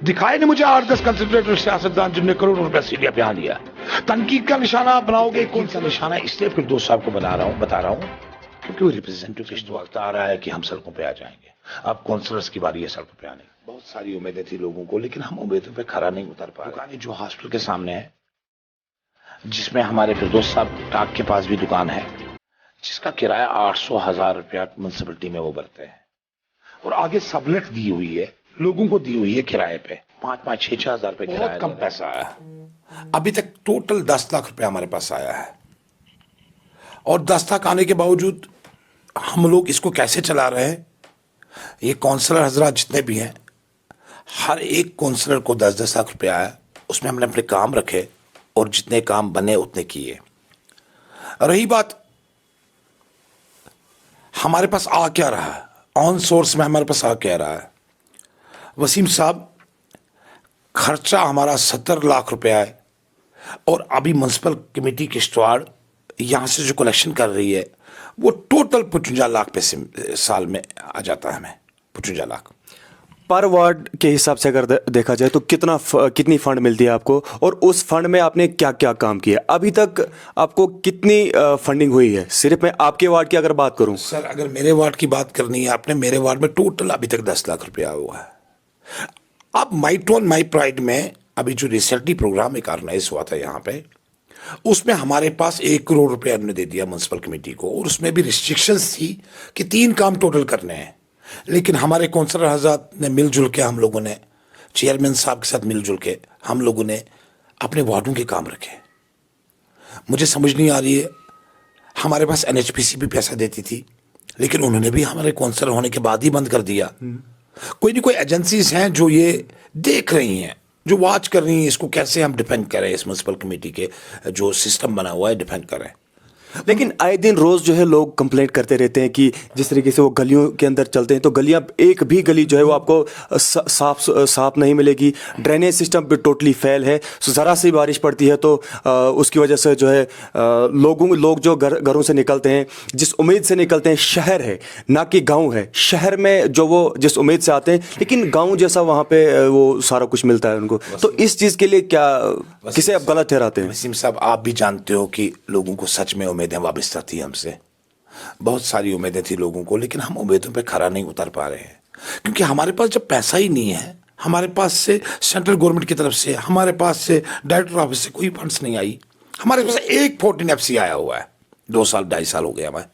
दिखाए नहीं मुझे 8-10 कंसिडरेटेड सियासतदान जिनने करोड़ों रुपया सीरिया पे यहाँ लिया। तनकीद का निशाना आप बनाओगे, कौन सा निशाना? इसलिए फिर दोस्त साहब को बता रहा हूं क्योंकि वो रिप्रेजेंटेटिव इस वक्त आ रहा है कि हम सड़कों पे आ जाएंगे। अब काउंसलर्स की बारी है सड़कों पे आने। बहुत सारी उम्मीदें थी लोगों को, लेकिन हम उम्मीदों पे खरा नहीं उतर पा रहे। दुकानें जो हॉस्पिटल के सामने है, जिसमें हमारे फिरदौस साहब टाक के पास भी दुकान है, जिसका किराया 800,000 रुपया म्युनिसिपलिटी में वो भरते हैं, और आगे सबलेट दी हुई है, लोगों को दी हुई है किराए पे 5-5, 6-6 हजार रुपए किराया। बहुत कम पैसा आया। अभी तक टोटल 10 लाख रुपया हमारे पास आया है, और 10 लाख आने के बावजूद हम लोग इसको कैसे चला रहे हैं? ये काउंसलर हजरात जितने भी हैं, हर एक काउंसलर को 10-10 लाख रुपया आया, उसमें हमने अपने काम रखे और जितने काम बने उतने किए। रही बात हमारे पास आ क्या रहा है, ऑन सोर्स में हमारे पास आ क्या रहा है? वसीम साहब, खर्चा हमारा 70 लाख रुपया है, और अभी म्युनिसिपल कमेटी किश्तवाड़ यहाँ से जो कलेक्शन कर रही है वो टोटल 55 लाख पैसे साल में आ जाता है हमें। 55 लाख पर वार्ड के हिसाब से अगर देखा जाए तो कितनी फंड मिलती है आपको, और उस फंड में आपने क्या क्या काम किया? अभी तक आपको कितनी फंडिंग हुई है? सिर्फ मैं आपके वार्ड की अगर बात करूं सर, अगर मेरे वार्ड की बात करनी है आपने, मेरे वार्ड में टोटल अभी तक 10 लाख रुपया हुआ है। अब माई टोन माई प्राइड में अभी जो रिसेंटली प्रोग्राम एक ऑर्गेनाइज हुआ था यहाँ पे, उसमें हमारे पास 1 करोड़ रुपया हमने दे दिया म्युनिसिपल कमेटी को, और उसमें भी रिस्ट्रिक्शंस थी कि 3 काम टोटल करने हैं। लेकिन हमारे काउंसलर हजरात ने मिलजुल के, हम लोगों ने चेयरमैन साहब के साथ मिलजुल के हम लोगों ने अपने वार्डों के काम रखे। मुझे समझ नहीं आ रही है, हमारे पास NHPC भी पैसा देती थी, लेकिन उन्होंने भी हमारे काउंसलर होने के बाद ही बंद कर दिया। कोई नहीं, कोई एजेंसीज हैं जो ये देख रही हैं, जो वॉच कर रही हैं, इसको कैसे हम डिफेंड करें, इस म्युनिसिपल कमेटी के जो सिस्टम बना हुआ है डिफेंड करें। लेकिन आए दिन रोज जो है लोग कंप्लेंट करते रहते हैं कि जिस तरीके से वो गलियों के अंदर चलते हैं तो गलियां, एक भी गली जो है वो आपको साफ नहीं मिलेगी। ड्रेनेज सिस्टम भी टोटली फेल है। ज़रा सी बारिश पड़ती है तो उसकी वजह से जो है लोग जो घरों से निकलते हैं, जिस उम्मीद से निकलते हैं, शहर है ना कि गाँव है, शहर में जो वो जिस उम्मीद से आते हैं, लेकिन गाँव जैसा वहाँ पे वो सारा कुछ मिलता है उनको। तो इस चीज़ के लिए क्या, किसे आप गलत ठहराते हैं? वसीम साहब, आप भी जानते हो कि लोगों को सच में उम्मीदें वाबस्ता थी हमसे, बहुत सारी उम्मीदें थी लोगों को, लेकिन हम उम्मीदों पे खरा नहीं उतर पा रहे हैं, क्योंकि हमारे पास जब पैसा ही नहीं है, हमारे पास से सेंट्रल गवर्नमेंट की तरफ से, हमारे पास से डायरेक्टर ऑफिस से कोई फंड्स नहीं आई। हमारे पास एक 14 FC आया हुआ है, 2 साल 2.5 साल हो गया हमें।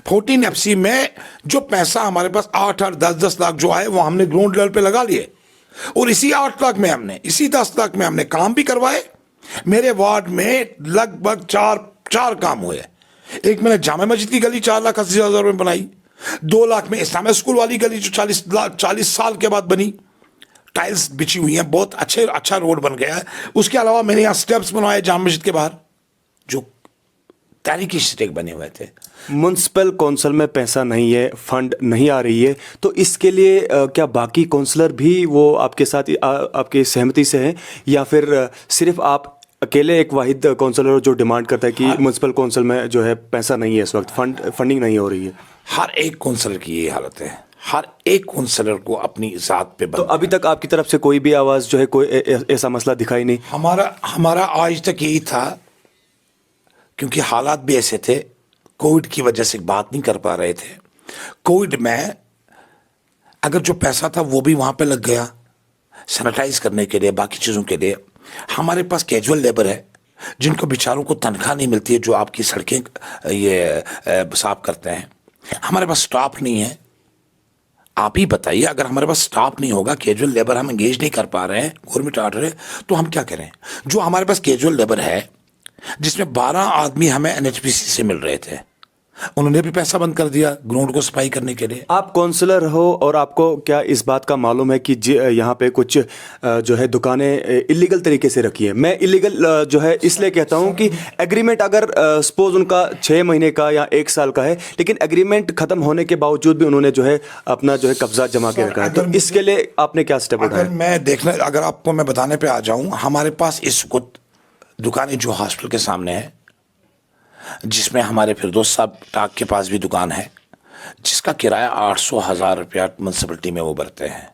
14 FC में जो पैसा हमारे पास 8-8, 10-10 लाख जो आए वो हमने ग्राउंड लेवल पे लगा लिए, और इसी 8 लाख में हमने, इसी 10 लाख में हमने काम भी करवाए। मेरे वार्ड में लगभग चार काम हुए। एक मैंने जामा मस्जिद की गली 4,80,000 में बनाई। 2 लाख में इस्लामिक स्कूल वाली गली जो 40 साल के बाद बनी, टाइल्स बिछी हुई हैं, बहुत अच्छा रोड बन गया है। उसके अलावा मैंने यहाँ स्टेप्स बनवाए जामा मस्जिद के बाहर, जो तारीखी स्टेक बने हुए थे। म्युनिसिपल काउंसिल में पैसा नहीं है, फंड नहीं आ रही है, तो इसके लिए क्या बाकी काउंसलर भी वो आपके साथ आपकी सहमति से हैं, या फिर सिर्फ आप अकेले एक वाहिद काउंसलर जो डिमांड करता है कि म्युनिसिपल काउंसिल में जो है पैसा नहीं है, इस वक्त फंडिंग नहीं हो रही है? हर एक काउंसलर की ये हालत है, हर एक काउंसलर को अपनी ज़ात पे तो अभी तक आपकी तरफ से कोई भी आवाज़ जो है, कोई ऐसा मसला दिखाई नहीं? हमारा आज तक यही था, क्योंकि हालात भी ऐसे थे, कोविड की वजह से बात नहीं कर पा रहे थे। कोविड में अगर जो पैसा था वो भी वहाँ पे लग गया सैनिटाइज करने के लिए, बाकी चीज़ों के लिए। हमारे पास कैजुअल लेबर है जिनको बेचारों को तनख्वाह नहीं मिलती है, जो आपकी सड़कें ये साफ करते हैं। हमारे पास स्टाफ नहीं है। आप ही बताइए, अगर हमारे पास स्टाफ नहीं होगा, कैजुअल लेबर हम एंगेज नहीं कर पा रहे हैं, गवर्नमेंट ऑर्डर है, तो हम क्या करें? जो हमारे पास कैजुअल लेबर है, जिसमें 12 आदमी हमें NHPC से मिल रहे थे, उन्होंने भी पैसा बंद कर दिया ग्राउंड को सफाई करने के लिए। आप काउंसलर हो और आपको क्या इस बात का मालूम है कि यहाँ पे कुछ जो है दुकानें इलीगल तरीके से रखी है? मैं इलीगल जो है इसलिए कहता हूँ कि एग्रीमेंट अगर सपोज उनका 6 महीने का या 1 साल का है, लेकिन एग्रीमेंट खत्म होने के बावजूद भी उन्होंने जो है अपना जो है कब्जा जमा के रखा है, तो इसके लिए आपने क्या स्टेप उठाया? अगर आपको मैं बताने पर आ जाऊँ, हमारे पास इस दुकानें जो हॉस्पिटल के सामने है, जिसमें हमारे फिरदौस साहब टाक के पास भी दुकान है, जिसका किराया 800,000 रुपया म्युनिसिपलिटी में वो भरते हैं,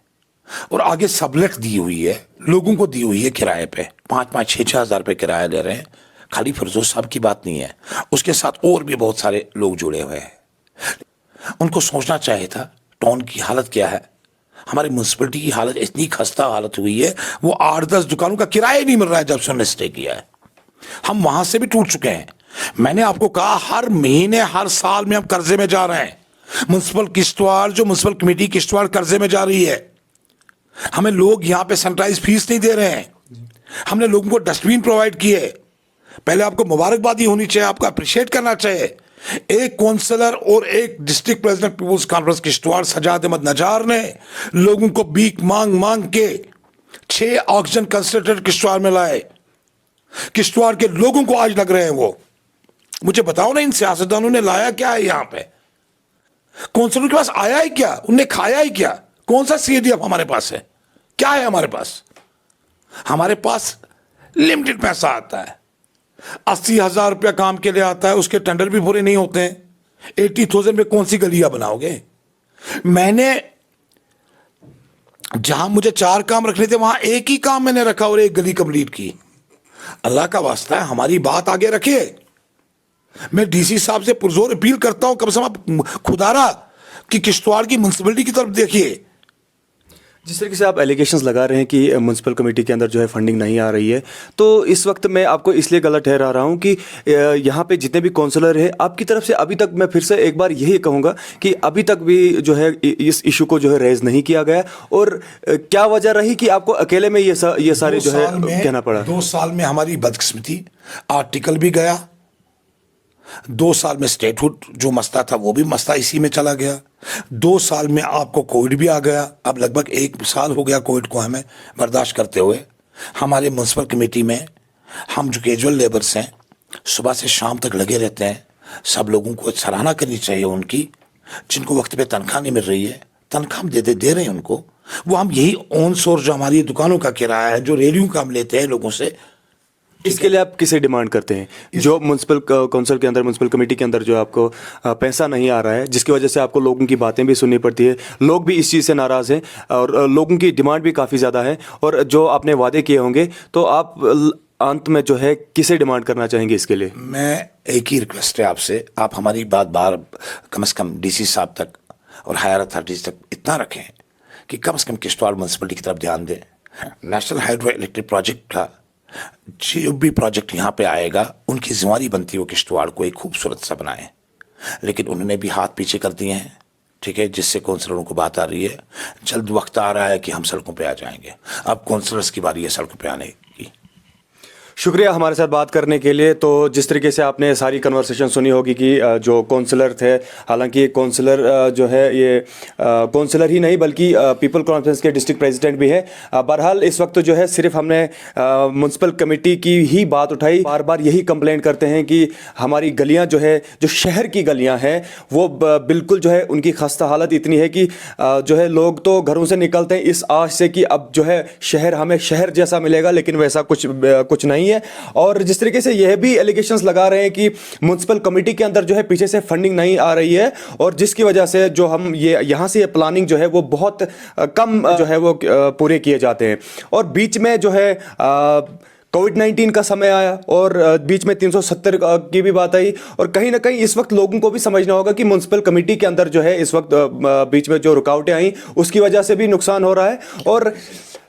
और आगे सबलेट दी हुई है, लोगों को दी हुई है किराए पे, 5-5, 6-6 हज़ार रुपये किराया ले रहे हैं। खाली फिरदौस साहब की बात नहीं है, उसके साथ और भी बहुत सारे लोग जुड़े हुए हैं। उनको सोचना चाहिए था टाउन की हालत क्या है। हमारी म्यूनसिपलिटी की हालत इतनी खस्ता हालत हुई है, वो 8-10 दुकानों का किराया नहीं मिल रहा है जब से उन्होंने स्टे किया है। हम वहां से भी टूट चुके हैं। मैंने आपको कहा हर महीने हर साल में हम कर्जे में जा रहे हैं। म्यूनसिपल किश्तवाड़, जो म्यूनसिपल कमेटी किश्तवाड़ कर्जे में जा रही है। हमें लोग यहां पे सैनिटाइज फीस नहीं दे रहे हैं। हमने लोगों को डस्टबिन प्रोवाइड किए। पहले आपको मुबारकबादी होनी चाहिए, आपको अप्रिशिएट करना चाहिए। एक काउंसलर और एक district president People's Conference Kishtwar Sajad Ahmed Nazar ने लोगों को भीख मांग मांग के 6 ऑक्सीजन कंसंट्रेटर किश्तवाड़ में लाए। किश्तवाड़ के लोगों को आज लग रहे हैं वो। मुझे बताओ ना, इन सियासतदानों ने लाया क्या है यहां पे? काउंसलर के पास आया ही क्या? उनने खाया ही क्या? कौन सा सीडीएफ हमारे पास है? क्या है हमारे पास? हमारे पास लिमिटेड पैसा आता है। 80,000 रुपया काम के लिए आता है, उसके टेंडर भी पूरे नहीं होते हैं। 80,000 में कौन सी गलियां बनाओगे? मैंने जहां मुझे 4 काम रखने थे वहां एक ही काम मैंने रखा और एक गली कंप्लीट की। अल्लाह का वास्ता है, हमारी बात आगे रखिए। मैं डीसी साहब से पुरजोर अपील करता हूं, कम से कम खुदारा कि किश्तवाड़ की म्यूनसिपलिटी की तरफ देखिए। जिस तरीके से आप एलिगेशंस लगा रहे हैं कि म्यूनसिपल कमेटी के अंदर जो है फंडिंग नहीं आ रही है, तो इस वक्त मैं आपको इसलिए गलत ठहरा रहा हूं कि यहाँ पे जितने भी काउंसलर हैं आपकी तरफ से अभी तक, मैं फिर से एक बार यही कहूँगा कि अभी तक भी जो है इस इशू को जो है रेज नहीं किया गया। और क्या वजह रही कि आपको अकेले में ये सारे जो है कहना पड़ा? 2 साल में हमारी बदकिस्मती, आर्टिकल भी गया। 2 साल में स्टेटहुड जो मसला था वो भी मसला इसी में चला गया। 2 साल में आपको कोविड भी आ गया। अब लगभग 1 साल हो गया कोविड को हमें बर्दाश्त करते हुए। हमारे म्यूनसिपल कमेटी में हम जो कैजुअल लेबर्स हैं, सुबह से शाम तक लगे रहते हैं। सब लोगों को सराहना करनी चाहिए उनकी, जिनको वक्त पे तनख्वाह नहीं मिल रही है। तनख्वाह हम दे रहे हैं उनको। वो हम यही ऑन सोर्स जो हमारी दुकानों का किराया है, जो रेलियों का हम लेते हैं लोगों से, इसके लिए आप किसे डिमांड करते हैं? जो म्यूनसिपल काउंसिल के अंदर, म्यूनसिपल कमेटी के अंदर जो आपको पैसा नहीं आ रहा है, जिसकी वजह से आपको लोगों की बातें भी सुननी पड़ती है, लोग भी इस चीज़ से नाराज़ हैं और लोगों की डिमांड भी काफ़ी ज़्यादा है, और जो आपने वादे किए होंगे, तो आप अंत में जो है किसे डिमांड करना चाहेंगे इसके लिए? मैं एक ही रिक्वेस्ट है आपसे, आप हमारी बात बार कम से कम डीसी साहब तक और हायर अथॉरिटीज तक इतना रखें कि कम से कम किश्तवाड़ म्यूनसिपलिटी की तरफ ध्यान दें। नेशनल हाइड्रो इलेक्ट्रिक प्रोजेक्ट का जो भी प्रोजेक्ट यहाँ पे आएगा, उनकी जिम्मेदारी बनती है वो किश्तवाड़ को एक खूबसूरत सा बनाए। लेकिन उन्होंने भी हाथ पीछे कर दिए हैं, ठीक है, जिससे काउंसलरों को बात आ रही है। जल्द वक्त आ रहा है कि हम सड़कों पे आ जाएंगे। अब काउंसलर्स की बारी है सड़कों पे आने की। शुक्रिया हमारे साथ बात करने के लिए। तो जिस तरीके से आपने सारी कन्वर्सेशन सुनी होगी कि जो काउंसलर थे, हालांकि काउंसलर जो है ये काउंसलर ही नहीं बल्कि पीपल कॉन्फ्रेंस के डिस्ट्रिक्ट प्रेसिडेंट भी है। बहरहाल इस वक्त जो है सिर्फ हमने म्यूनसिपल कमेटी की ही बात उठाई। बार बार यही कंप्लेंट करते हैं कि हमारी गलियां जो है, जो शहर की गलियां हैं, वो बिल्कुल जो है उनकी खस्ता हालत इतनी है कि जो है लोग तो घरों से निकलते हैं इस आश से कि अब जो है शहर हमें शहर जैसा मिलेगा, लेकिन वैसा कुछ नहीं है। और जिस तरीके से यह भी एलिगेशंस लगा रहे हैं कि म्युनिसिपल कमेटी के अंदर जो है पीछे से फंडिंग नहीं आ रही है, और जिसकी वजह से जो हम ये यहां से प्लानिंग जो है वो बहुत कम जो है वो पूरे किए जाते हैं। और बीच में जो है कोविड-19 का समय आया और बीच में 370 की भी बात आई, और कहीं ना कहीं इस वक्त लोगों को भी समझना होगा कि म्युनिसिपल कमेटी के अंदर जो है इस वक्त बीच में जो रुकावटें आई उसकी वजह से भी नुकसान हो रहा है। और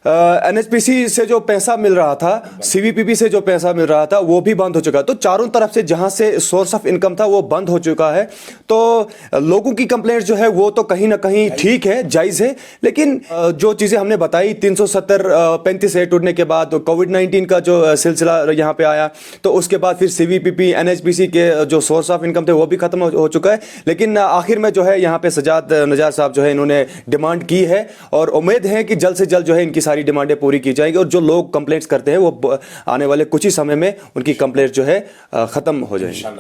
एनएचपीसी से जो पैसा मिल रहा था, सीवीपीपी से जो पैसा मिल रहा था, वो भी बंद हो चुका है। तो चारों तरफ से जहां से सोर्स ऑफ इनकम था वो बंद हो चुका है। तो लोगों की कंप्लेंट जो है वो तो कहीं ना कहीं ठीक है, जायज़ है, लेकिन जो चीज़ें हमने बताई 370 35 ए टूटने के बाद कोविड-19 का जो सिलसिला यहाँ पे आया, तो उसके बाद फिर सीवीपीपी एनएचपीसी के जो सोर्स ऑफ इनकम थे वो भी खत्म हो चुका है। लेकिन आखिर में जो है यहाँ पे सजाद नजार साहब जो है इन्होंने डिमांड की है, और उम्मीद है कि जल्द से जल्द जो है इनकी सारी डिमांडें पूरी की जाएंगी, और जो लोग कंप्लेंट्स करते हैं वो आने वाले कुछ ही समय में उनकी कंप्लेंट जो है खत्म हो जाएगी।